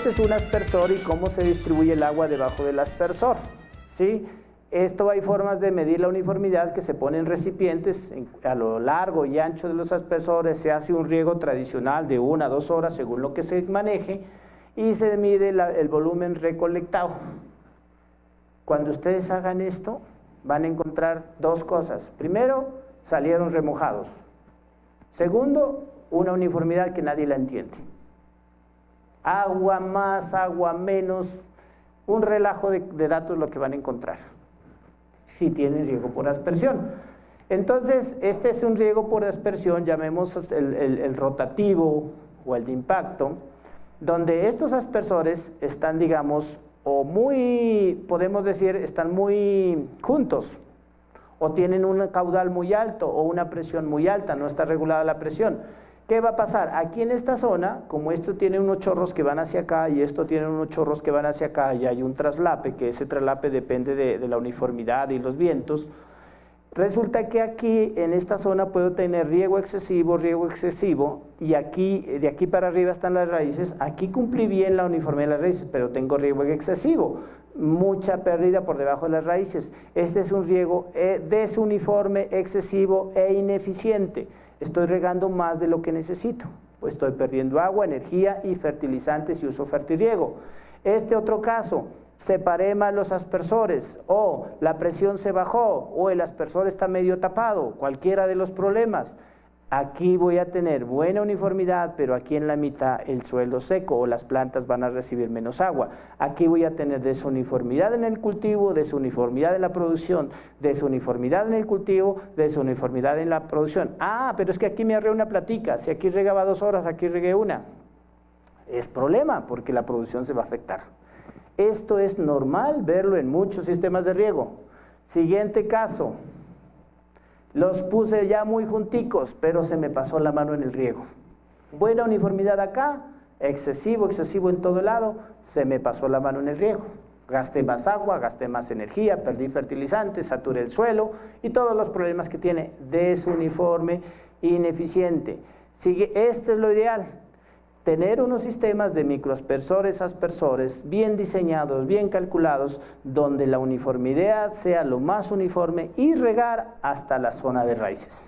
Este es un aspersor y cómo se distribuye el agua debajo del aspersor, ¿sí? Esto hay formas de medir la uniformidad que se ponen recipientes a lo largo y ancho de los aspersores, se hace un riego tradicional de 1 a 2 horas según lo que se maneje y se mide el volumen recolectado. Cuando ustedes hagan esto van a encontrar dos cosas. Primero, salieron remojados. Segundo, una uniformidad que nadie la entiende. Agua más, agua menos, un relajo de datos lo que van a encontrar si tienen riego por aspersión. Entonces, este es un riego por aspersión, llamemos el rotativo o el de impacto, donde estos aspersores están, digamos, o muy, podemos decir, están muy juntos, o tienen un caudal muy alto o una presión muy alta, no está regulada la presión. ¿Qué va a pasar? Aquí en esta zona, como esto tiene unos chorros que van hacia acá y esto tiene unos chorros que van hacia acá y hay un traslape, que ese traslape depende de la uniformidad y los vientos, resulta que aquí en esta zona puedo tener riego excesivo y aquí, de aquí para arriba están las raíces, aquí cumplí bien la uniformidad de las raíces, pero tengo riego excesivo, mucha pérdida por debajo de las raíces. Este es un riego desuniforme, excesivo e ineficiente. Estoy regando más de lo que necesito, pues estoy perdiendo agua, energía y fertilizantes si uso fertirriego. Este otro caso, separé mal los aspersores, o la presión se bajó, o el aspersor está medio tapado, cualquiera de los problemas. Aquí voy a tener buena uniformidad, pero aquí en la mitad el suelo seco o las plantas van a recibir menos agua. Aquí voy a tener desuniformidad en el cultivo, desuniformidad en la producción, desuniformidad en el cultivo, desuniformidad en la producción. Ah, pero es que aquí me ahorré una platica, si aquí regaba 2 horas, aquí regué 1. Es problema porque la producción se va a afectar. Esto es normal verlo en muchos sistemas de riego. Siguiente caso. Los puse ya muy junticos, pero se me pasó la mano en el riego. Buena uniformidad acá, excesivo en todo lado, se me pasó la mano en el riego. Gasté más agua, gasté más energía, perdí fertilizantes, saturé el suelo y todos los problemas que tiene, desuniforme, ineficiente. Este es lo ideal. Tener unos sistemas de microaspersores, aspersores bien diseñados, bien calculados, donde la uniformidad sea lo más uniforme y regar hasta la zona de raíces.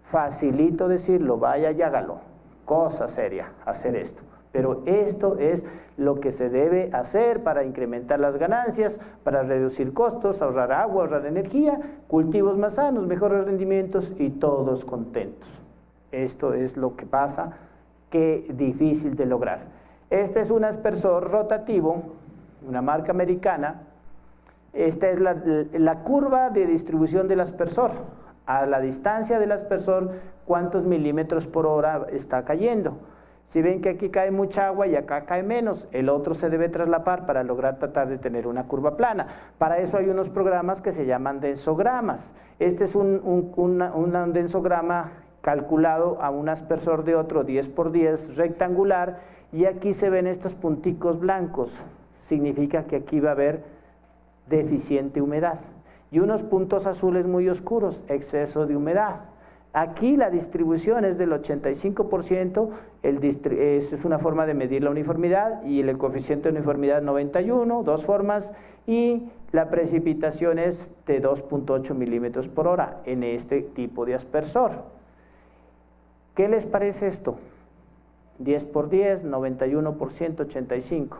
Facilito decirlo, vaya y hágalo, cosa seria hacer esto. Pero esto es lo que se debe hacer para incrementar las ganancias, para reducir costos, ahorrar agua, ahorrar energía, cultivos más sanos, mejores rendimientos y todos contentos. Esto es lo que pasa. Qué difícil de lograr. Este es un aspersor rotativo, una marca americana. Esta es la curva de distribución del aspersor. A la distancia del aspersor, cuántos milímetros por hora está cayendo. Si ven que aquí cae mucha agua y acá cae menos, el otro se debe traslapar para lograr tratar de tener una curva plana. Para eso hay unos programas que se llaman densogramas. Este es un densograma calculado a un aspersor de otro 10 por 10 rectangular, y aquí se ven estos punticos blancos, significa que aquí va a haber deficiente humedad, y unos puntos azules muy oscuros, exceso de humedad. Aquí la distribución es del 85%, es una forma de medir la uniformidad, y el coeficiente de uniformidad 91, dos formas, y la precipitación es de 2.8 milímetros por hora en este tipo de aspersor. ¿Qué les parece esto? 10 por 10, 91%, 85.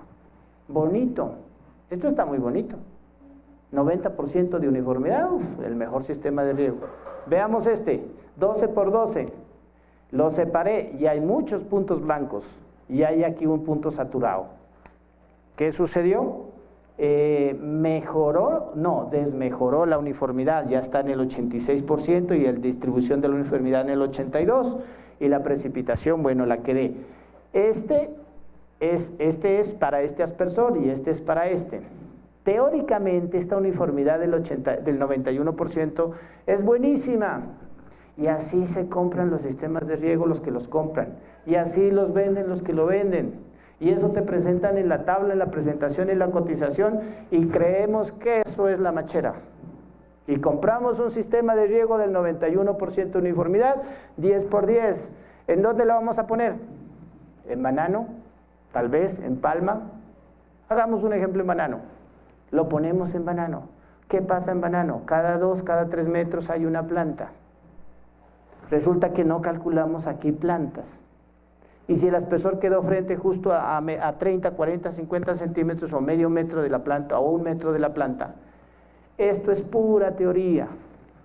Bonito. Esto está muy bonito. 90% de uniformidad, el mejor sistema de riego. Veamos este, 12 por 12. Lo separé y hay muchos puntos blancos y hay aquí un punto saturado. ¿Qué sucedió? Mejoró, no, desmejoró la uniformidad, ya está en el 86% y la distribución de la uniformidad en el 82%. Y la precipitación, bueno, la quedé. Este es para este aspersor y este es para este. Teóricamente esta uniformidad del 91% es buenísima, y así se compran los sistemas de riego los que los compran, y así los venden los que lo venden, y eso te presentan en la tabla, en la presentación y en la cotización, y creemos que eso es la machera. Y compramos un sistema de riego del 91% de uniformidad, 10 por 10. ¿En dónde lo vamos a poner? En banano, tal vez en palma. Hagamos un ejemplo en banano. Lo ponemos en banano. ¿Qué pasa en banano? Cada 2, cada 3 metros hay una planta. Resulta que no calculamos aquí plantas. Y si el aspersor quedó frente justo a 30, 40, 50 centímetros o medio metro de la planta o 1 metro de la planta, esto es pura teoría.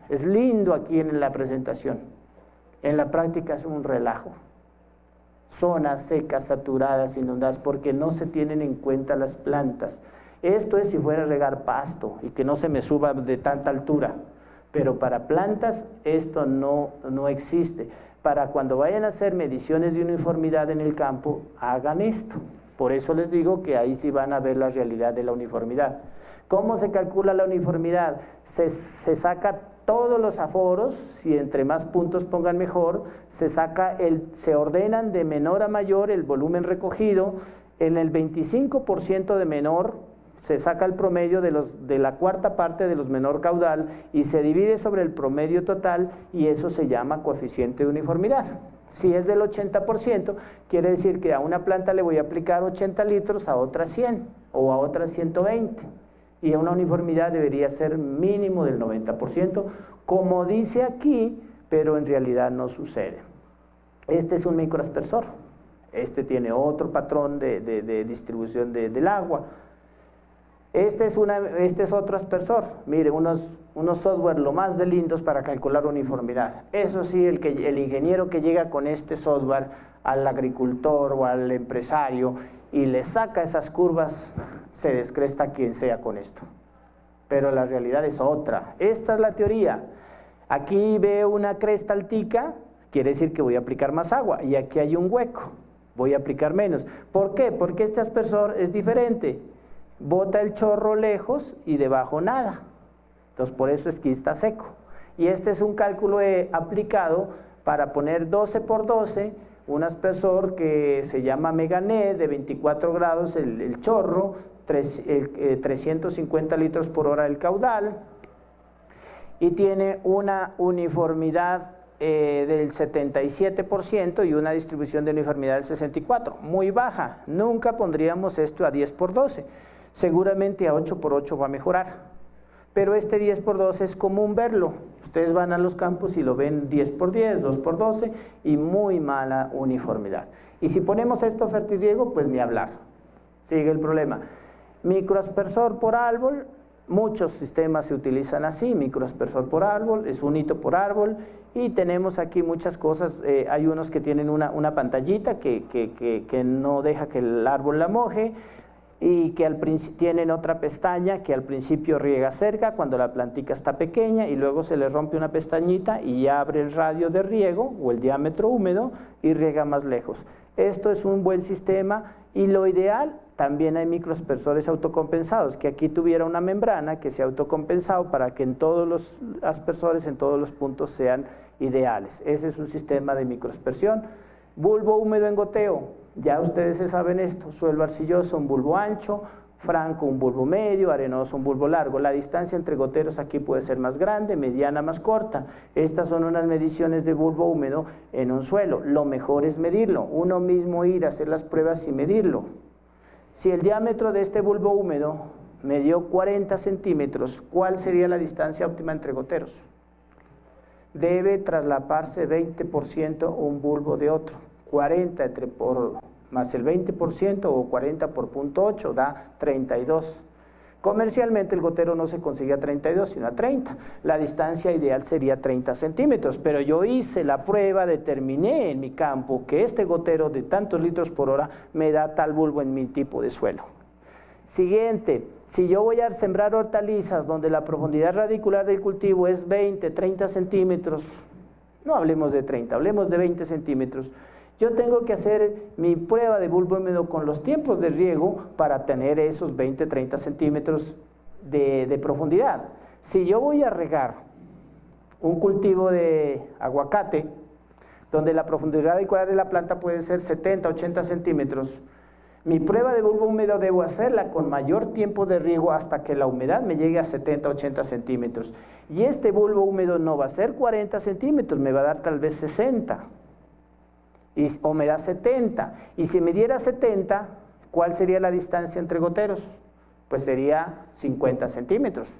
Es lindo aquí en la presentación. En la práctica es un relajo. Zonas secas, saturadas, inundadas, porque no se tienen en cuenta las plantas. Esto es si fuera a regar pasto y que no se me suba de tanta altura. Pero para plantas esto no existe. Para cuando vayan a hacer mediciones de uniformidad en el campo, hagan esto. Por eso les digo que ahí sí van a ver la realidad de la uniformidad. ¿Cómo se calcula la uniformidad? Se saca todos los aforos, si entre más puntos pongan mejor, se ordenan de menor a mayor el volumen recogido, en el 25% de menor se saca el promedio de la cuarta parte de los menor caudal y se divide sobre el promedio total y eso se llama coeficiente de uniformidad. Si es del 80%, quiere decir que a una planta le voy a aplicar 80 litros, a otra 100 o a otra 120. Y una uniformidad debería ser mínimo del 90%, como dice aquí, pero en realidad no sucede. Este es un microaspersor. Este tiene otro patrón de distribución del agua. Este es otro aspersor. Mire, unos software lo más de lindos para calcular uniformidad. Eso sí, el ingeniero que llega con este software al agricultor o al empresario y le saca esas curvas, se descresta quien sea con esto. Pero la realidad es otra. Esta es la teoría. Aquí veo una cresta altica, quiere decir que voy a aplicar más agua. Y aquí hay un hueco, voy a aplicar menos. ¿Por qué? Porque este aspersor es diferente. Bota el chorro lejos y debajo nada. Entonces por eso es que está seco. Y este es un cálculo aplicado para poner 12 por 12, un aspersor que se llama Meganet de 24 grados el chorro, 350 litros por hora el caudal y tiene una uniformidad del 77% y una distribución de uniformidad del 64%, muy baja. Nunca pondríamos esto a 10 por 12. Seguramente a 8 por 8 va a mejorar, pero este 10 por 12 es común verlo. Ustedes van a los campos y lo ven 10 por 10, 2 por 12 y muy mala uniformidad. Y si ponemos esto fertirriego, pues ni hablar. Sigue el problema. Microaspersor por árbol, muchos sistemas se utilizan así, microaspersor por árbol, es un hito por árbol y tenemos aquí muchas cosas. Hay unos que tienen una pantallita que no deja que el árbol la moje, y que tienen otra pestaña que al principio riega cerca cuando la plantica está pequeña y luego se le rompe una pestañita y ya abre el radio de riego o el diámetro húmedo y riega más lejos. Esto es un buen sistema y lo ideal, también hay microaspersores autocompensados, que aquí tuviera una membrana que sea autocompensado para que en todos los aspersores, en todos los puntos sean ideales. Ese es un sistema de microaspersión. Bulbo húmedo en goteo. Ya ustedes se saben esto, suelo arcilloso, un bulbo ancho, franco, un bulbo medio, arenoso, un bulbo largo. La distancia entre goteros aquí puede ser más grande, mediana, más corta. Estas son unas mediciones de bulbo húmedo en un suelo. Lo mejor es medirlo, uno mismo ir a hacer las pruebas y medirlo. Si el diámetro de este bulbo húmedo me dio 40 centímetros, ¿cuál sería la distancia óptima entre goteros? Debe traslaparse 20% un bulbo de otro. 40 más el 20% o 40 por 0.8 da 32. Comercialmente el gotero no se consigue a 32 sino a 30. La distancia ideal sería 30 centímetros, pero yo hice la prueba, determiné en mi campo que este gotero de tantos litros por hora me da tal bulbo en mi tipo de suelo. Siguiente, si yo voy a sembrar hortalizas donde la profundidad radicular del cultivo es 20, 30 centímetros, no hablemos de 30, hablemos de 20 centímetros, yo tengo que hacer mi prueba de bulbo húmedo con los tiempos de riego para tener esos 20, 30 centímetros de profundidad. Si yo voy a regar un cultivo de aguacate, donde la profundidad radicular de la planta puede ser 70, 80 centímetros, mi prueba de bulbo húmedo debo hacerla con mayor tiempo de riego hasta que la humedad me llegue a 70, 80 centímetros. Y este bulbo húmedo no va a ser 40 centímetros, me va a dar tal vez 60. o me da 70. Y si me diera 70, ¿cuál sería la distancia entre goteros? Pues sería 50 centímetros.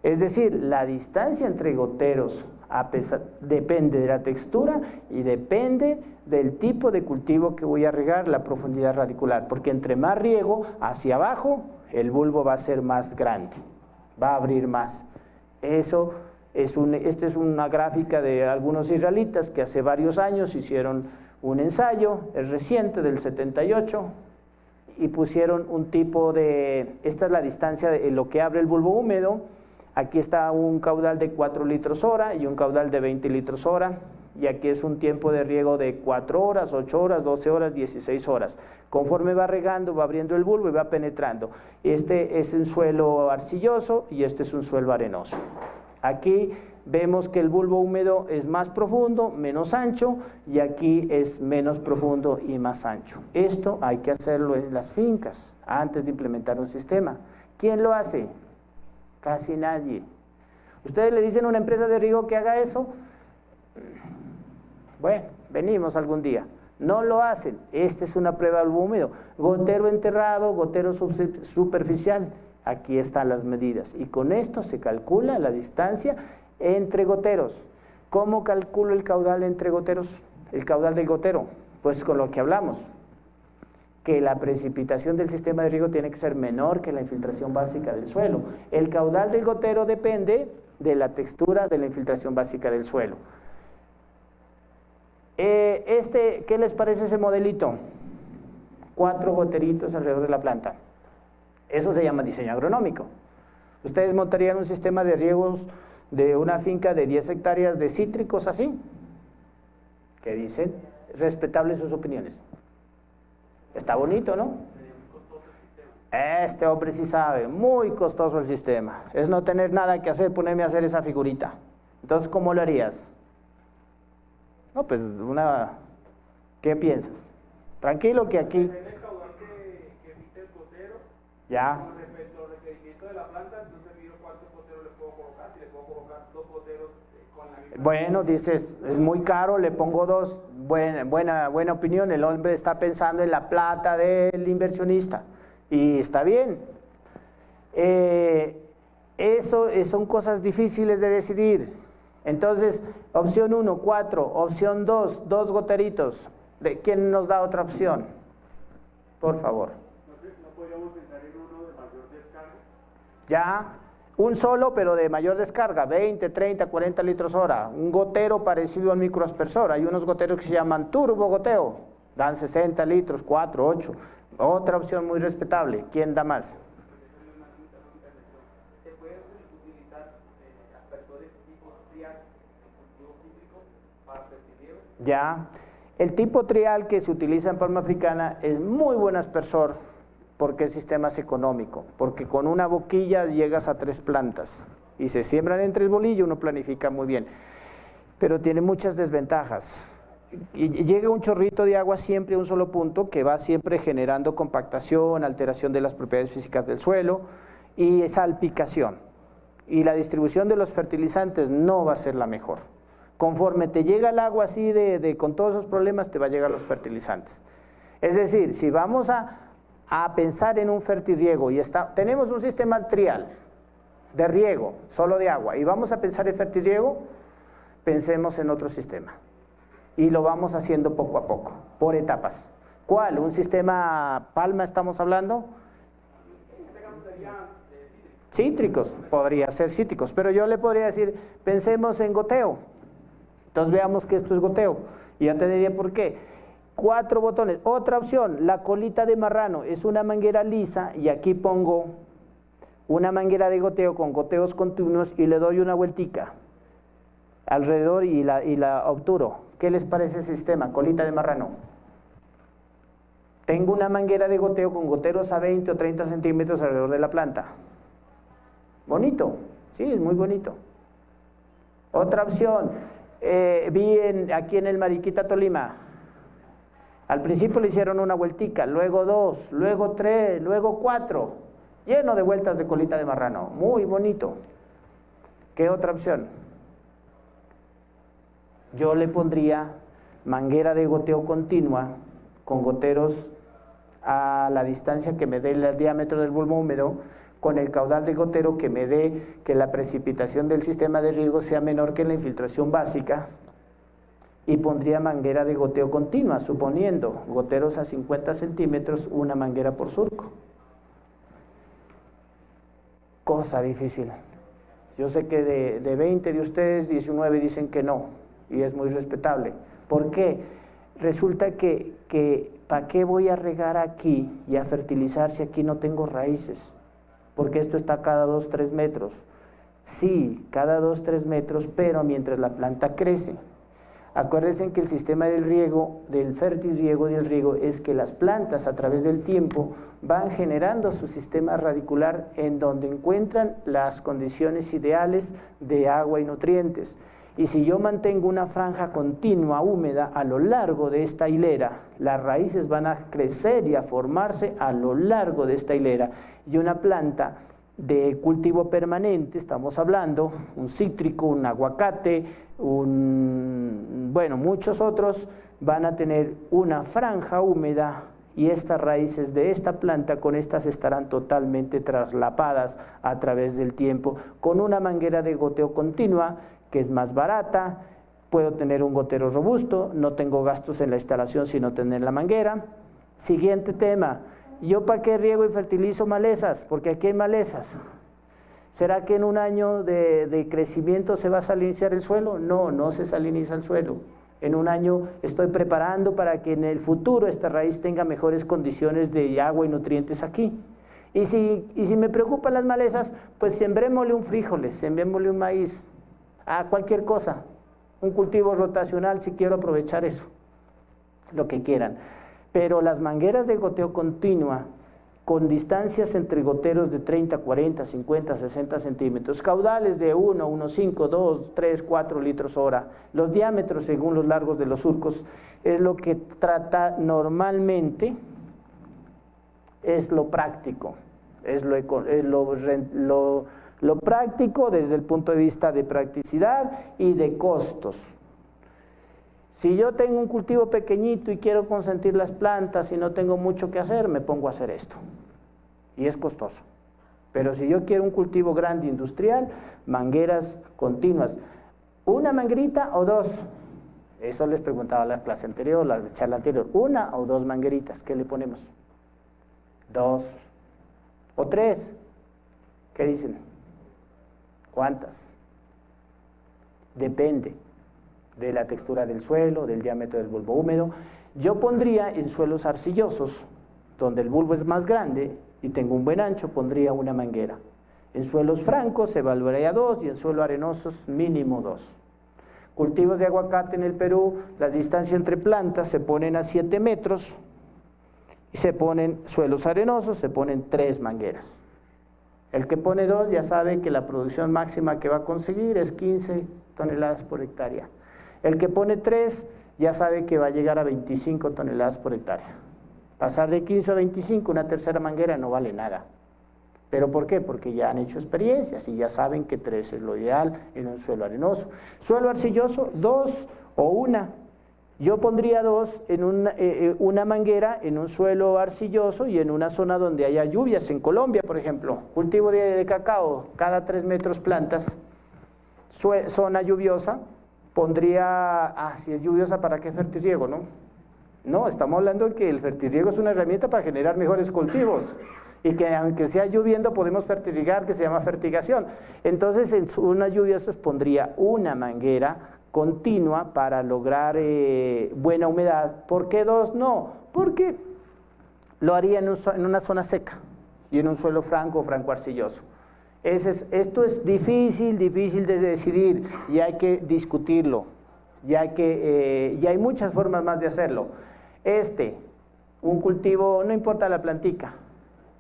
Es decir, la distancia entre goteros depende de la textura y depende del tipo de cultivo que voy a regar, la profundidad radicular, porque entre más riego hacia abajo, el bulbo va a ser más grande, va a abrir más. Esta es una gráfica de algunos israelitas que hace varios años hicieron un ensayo, es reciente, del 78, y pusieron un tipo de, esta es la distancia de lo que abre el bulbo húmedo. Aquí está un caudal de 4 litros hora y un caudal de 20 litros hora, y aquí es un tiempo de riego de 4 horas, 8 horas, 12 horas, 16 horas. Conforme va regando, va abriendo el bulbo y va penetrando. Este es un suelo arcilloso y este es un suelo arenoso. Aquí vemos que el bulbo húmedo es más profundo, menos ancho, y aquí es menos profundo y más ancho. Esto hay que hacerlo en las fincas antes de implementar un sistema. ¿Quién lo hace? Casi nadie. ¿Ustedes le dicen a una empresa de riego que haga eso? Bueno, venimos algún día. No lo hacen. Esta es una prueba de bulbo húmedo. Gotero enterrado, gotero superficial. Aquí están las medidas. Y con esto se calcula la distancia entre goteros. ¿Cómo calculo el caudal entre goteros? El caudal del gotero. Pues con lo que hablamos, que la precipitación del sistema de riego tiene que ser menor que la infiltración básica del suelo. El caudal del gotero depende de la textura de la infiltración básica del suelo. ¿Qué les parece ese modelito? 4 goteritos alrededor de la planta. Eso se llama diseño agronómico. Ustedes montarían un sistema de riegos de una finca de 10 hectáreas de cítricos así. ¿Qué dicen? Respetables sus opiniones. Está bonito, ¿no? Este hombre sí sabe, muy costoso el sistema. Es no tener nada que hacer, ponerme a hacer esa figurita. Entonces, ¿cómo lo harías? No, pues ¿qué piensas? Tranquilo que aquí... Depende del caudal que emite el gotero. Ya. Con respecto al requerimiento de la planta, entonces mido cuántos goteros le puedo colocar. Si le puedo colocar 2 goteros con la misma... Bueno, dices, es muy caro, le pongo 2. Buena opinión, el hombre está pensando en la plata del inversionista. Y está bien. Eso son cosas difíciles de decidir. Entonces, opción 1, 4, opción 2, 2 goteritos. ¿Quién nos da otra opción? Por favor. ¿No podríamos pensar en uno de mayor descarga? Ya, un solo pero de mayor descarga, 20, 30, 40 litros hora. Un gotero parecido al microaspersor. Hay unos goteros que se llaman turbo goteo. Dan 60 litros, 4, 8. Otra opción muy respetable. ¿Quién da más? ¿Se puede utilizar aspersores tipo trial en cultivo cítrico para fertilidad? Ya. El tipo trial que se utiliza en palma africana es muy buen aspersor porque el sistema es económico, porque con una boquilla llegas a 3 plantas y se siembran en 3 bolillos, uno planifica muy bien, pero tiene muchas desventajas. Y llega un chorrito de agua siempre a un solo punto que va siempre generando compactación, alteración de las propiedades físicas del suelo y salpicación. Y la distribución de los fertilizantes no va a ser la mejor. Conforme te llega el agua así con todos esos problemas, te va a llegar los fertilizantes. Es decir, si vamos a pensar en un fertirriego y tenemos un sistema trial de riego, solo de agua, y vamos a pensar en fertirriego, pensemos en otro sistema. Y lo vamos haciendo poco a poco, por etapas. ¿Cuál? ¿Un sistema palma estamos hablando? Cítricos, podría ser cítricos, pero yo le podría decir, pensemos en goteo. Entonces veamos que esto es goteo, y ya te diría por qué. 4 botones. Otra opción, la colita de marrano, es una manguera lisa, y aquí pongo una manguera de goteo con goteos continuos y le doy una vueltica alrededor y la obturo. ¿Qué les parece ese sistema? Colita de marrano. Tengo una manguera de goteo con goteros a 20 o 30 centímetros alrededor de la planta. Bonito, sí, es muy bonito. Otra opción, aquí en el Mariquita, Tolima. Al principio le hicieron una vueltica, luego 2, luego 3, luego 4. Lleno de vueltas de colita de marrano, muy bonito. ¿Qué otra opción? Yo le pondría manguera de goteo continua con goteros a la distancia que me dé el diámetro del bulbo húmedo, con el caudal de gotero que me dé que la precipitación del sistema de riego sea menor que la infiltración básica, y pondría manguera de goteo continua, suponiendo goteros a 50 centímetros, una manguera por surco. Cosa difícil. Yo sé que de 20 de ustedes, 19 dicen que no, y es muy respetable. ¿Por qué? Resulta que ¿para qué voy a regar aquí y a fertilizar si aquí no tengo raíces? Porque esto está cada 2-3 metros. Sí, cada 2-3 metros, pero mientras la planta crece. Acuérdense que el sistema del riego, del fertirriego y del riego, es que las plantas a través del tiempo van generando su sistema radicular en donde encuentran las condiciones ideales de agua y nutrientes. Y si yo mantengo una franja continua húmeda a lo largo de esta hilera, las raíces van a crecer y a formarse a lo largo de esta hilera. Y una planta de cultivo permanente, estamos hablando, un cítrico, un aguacate, bueno, muchos otros van a tener una franja húmeda, y estas raíces de esta planta con estas estarán totalmente traslapadas a través del tiempo, con una manguera de goteo continua que es más barata. Puedo tener un gotero robusto, no tengo gastos en la instalación sino tener la manguera. Siguiente tema, ¿yo para qué riego y fertilizo malezas? Porque aquí hay malezas. ¿Será que en un año de crecimiento se va a salinizar el suelo? No, no se saliniza el suelo. En un año estoy preparando para que en el futuro esta raíz tenga mejores condiciones de agua y nutrientes aquí. Y si me preocupan las malezas, pues sembrémosle un frijoles, sembrémosle un maíz, a cualquier cosa, un cultivo rotacional si quiero aprovechar eso, lo que quieran. Pero las mangueras de goteo continua, con distancias entre goteros de 30, 40, 50, 60 centímetros, caudales de 1, 1,5, 2, 3, 4 litros hora, los diámetros según los largos de los surcos, es lo que trata normalmente, es lo práctico, es lo práctico desde el punto de vista de practicidad y de costos. Si yo tengo un cultivo pequeñito y quiero consentir las plantas y no tengo mucho que hacer, me pongo a hacer esto. Y es costoso. Pero si yo quiero un cultivo grande industrial, mangueras continuas. ¿Una manguerita o dos? Eso les preguntaba la clase anterior, la charla anterior. ¿Una o dos mangueritas? ¿Qué le ponemos? ¿Dos? ¿O tres? ¿Qué dicen? ¿Cuántas? Depende de la textura del suelo, del diámetro del bulbo húmedo. Yo pondría en suelos arcillosos, donde el bulbo es más grande y tengo un buen ancho, pondría una manguera. En suelos francos evaluaría 2 y en suelos arenosos mínimo 2. Cultivos de aguacate en el Perú, las distancias entre plantas se ponen a 7 metros y se ponen suelos arenosos, se ponen 3 mangueras. El que pone 2 ya sabe que la producción máxima que va a conseguir es 15 toneladas por hectárea. El que pone 3 ya sabe que va a llegar a 25 toneladas por hectárea. Pasar de 15 a 25, una tercera manguera no vale nada. ¿Pero por qué? Porque ya han hecho experiencias y ya saben que 3 es lo ideal en un suelo arenoso. Suelo arcilloso, 2 o 1. Yo pondría 2 en una manguera en un suelo arcilloso y en una zona donde haya lluvias. En Colombia, por ejemplo, cultivo de cacao, cada 3 metros plantas, zona lluviosa, pondría, si es lluviosa, ¿para qué fertirriego, no? No, estamos hablando de que el fertirriego es una herramienta para generar mejores cultivos y que aunque sea lloviendo podemos fertirrigar, que se llama fertigación. Entonces en zonas lluviosas pondría una manguera continua para lograr buena humedad. ¿Por qué 2? No, porque lo haría en una zona seca y en un suelo franco o franco arcilloso. Esto es difícil de decidir y hay que discutirlo, y hay muchas formas más de hacerlo. Un cultivo, no importa la plantica,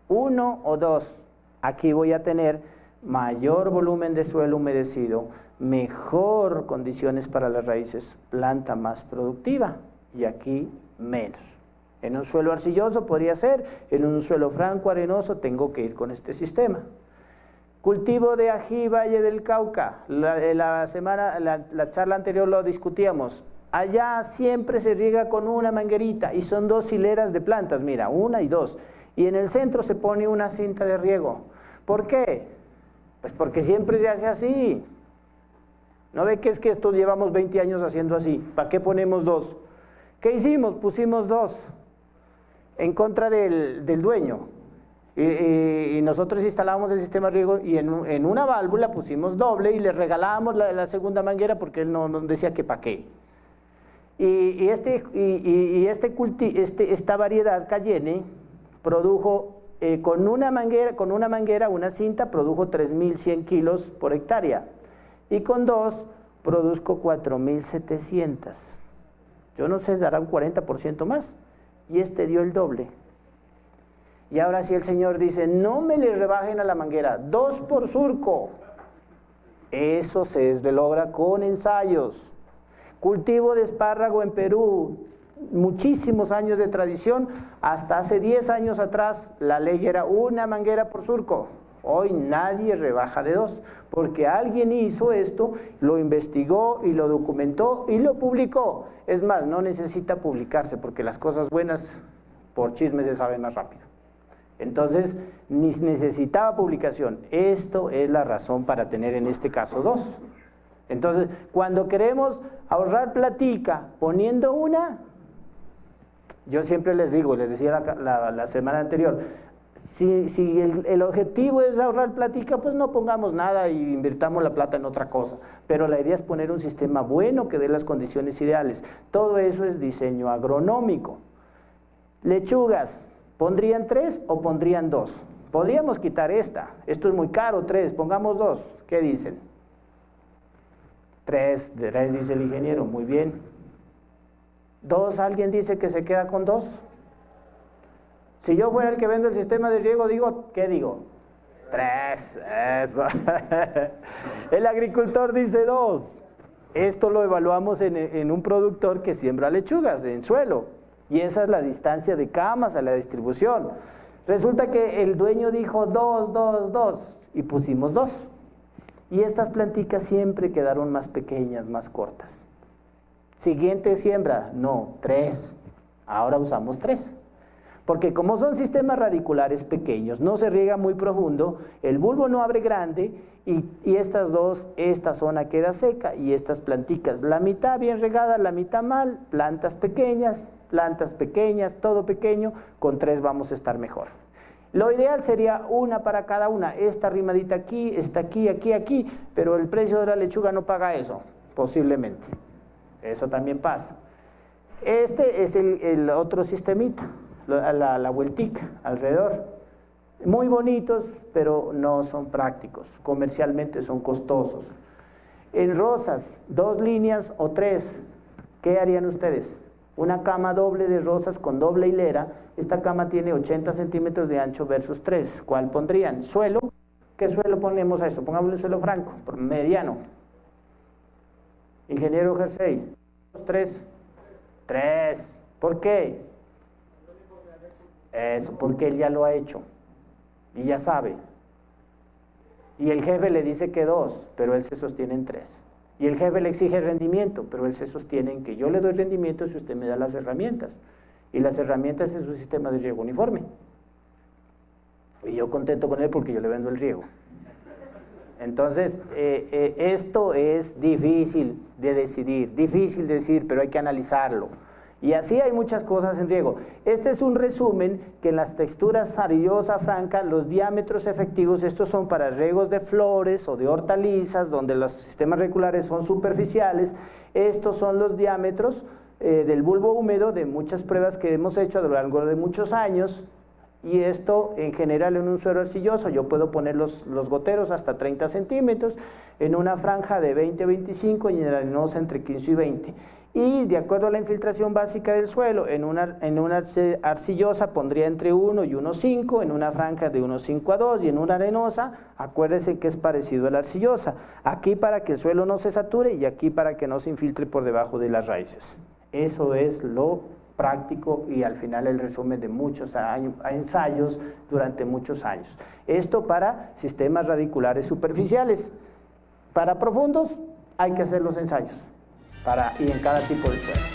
1 o 2, aquí voy a tener mayor volumen de suelo humedecido, mejor condiciones para las raíces, planta más productiva, y aquí menos. En un suelo arcilloso podría ser, en un suelo franco arenoso tengo que ir con este sistema. Cultivo de ají, Valle del Cauca. La charla anterior lo discutíamos. Allá siempre se riega con una manguerita y son 2 hileras de plantas, mira, 1 y 2. Y en el centro se pone una cinta de riego. ¿Por qué? Pues porque siempre se hace así. ¿No ve que es que esto llevamos 20 años haciendo así? ¿Para qué ponemos 2? ¿Qué hicimos? Pusimos 2 en contra del dueño. Y nosotros instalamos el sistema de riego y en una válvula pusimos doble y le regalábamos la segunda manguera porque él no decía que para qué. Esta variedad Cayenne produjo con una manguera, una cinta, produjo 3.100 kilos por hectárea y con 2 produzco 4.700. Yo no sé, dará un 40% más y este dio el doble. Y ahora sí el señor dice, no me le rebajen a la manguera, 2 por surco. Eso se logra con ensayos. Cultivo de espárrago en Perú, muchísimos años de tradición, hasta hace 10 años atrás la ley era una manguera por surco. Hoy nadie rebaja de 2, porque alguien hizo esto, lo investigó y lo documentó y lo publicó. Es más, no necesita publicarse, porque las cosas buenas por chisme se saben más rápido. Entonces, ni necesitaba publicación. Esto es la razón para tener en este caso 2. Entonces, cuando queremos ahorrar platica poniendo una, yo siempre les digo, les decía la semana anterior, si el objetivo es ahorrar platica, pues no pongamos nada y invirtamos la plata en otra cosa. Pero la idea es poner un sistema bueno que dé las condiciones ideales. Todo eso es diseño agronómico. Lechugas, ¿pondrían 3 o pondrían 2? Podríamos quitar esta. Esto es muy caro, 3, pongamos 2. ¿Qué dicen? 3 dice el ingeniero, muy bien. 2, ¿alguien dice que se queda con 2? Si yo fuera el que vende el sistema de riego, digo, ¿qué digo? 3, eso. El agricultor dice 2. Esto lo evaluamos en un productor que siembra lechugas en suelo. Y esa es la distancia de camas a la distribución. Resulta que el dueño dijo 2, 2, 2 y pusimos 2. Y estas planticas siempre quedaron más pequeñas, más cortas. Siguiente siembra, no, 3. Ahora usamos 3. Porque como son sistemas radiculares pequeños, no se riega muy profundo, el bulbo no abre grande y esta zona queda seca y estas planticas, la mitad bien regada, la mitad mal, plantas pequeñas, todo pequeño, con 3 vamos a estar mejor. Lo ideal sería una para cada una, esta arrimadita aquí, esta aquí, aquí, pero el precio de la lechuga no paga eso, posiblemente. Eso también pasa. Este es el otro sistemita, la vueltica alrededor. Muy bonitos, pero no son prácticos, comercialmente son costosos. En rosas, 2 líneas o 3, ¿qué harían ustedes? Una cama doble de rosas con doble hilera, esta cama tiene 80 centímetros de ancho versus 3, ¿cuál pondrían? Suelo, ¿qué suelo ponemos a eso? Pongámosle suelo franco, mediano. Ingeniero Jersey, 3, ¿por qué? Eso, porque él ya lo ha hecho y ya sabe. Y el jefe le dice que 2, pero él se sostiene en 3. Y el jefe le exige rendimiento, pero él se sostiene en que yo le doy rendimiento si usted me da las herramientas. Y las herramientas es un sistema de riego uniforme. Y yo contento con él porque yo le vendo el riego. Entonces, esto es difícil de decidir, pero hay que analizarlo. Y así hay muchas cosas en riego. Este es un resumen que en las texturas arillosa, franca, los diámetros efectivos, estos son para riegos de flores o de hortalizas, donde los sistemas radiculares son superficiales. Estos son los diámetros del bulbo húmedo de muchas pruebas que hemos hecho a lo largo de muchos años. Y esto en general en un suelo arcilloso, yo puedo poner los goteros hasta 30 centímetros, en una franja de 20 a 25 y en la arenosa entre 15 y 20. Y de acuerdo a la infiltración básica del suelo, en una arcillosa pondría entre 1 y 1,5, en una franja de 1,5 a 2 y en una arenosa, acuérdense que es parecido a la arcillosa. Aquí para que el suelo no se sature y aquí para que no se infiltre por debajo de las raíces. Eso es lo práctico y al final el resumen de muchos ensayos durante muchos años. Esto para sistemas radiculares superficiales. Para profundos hay que hacer los ensayos. y en cada tipo de suelo.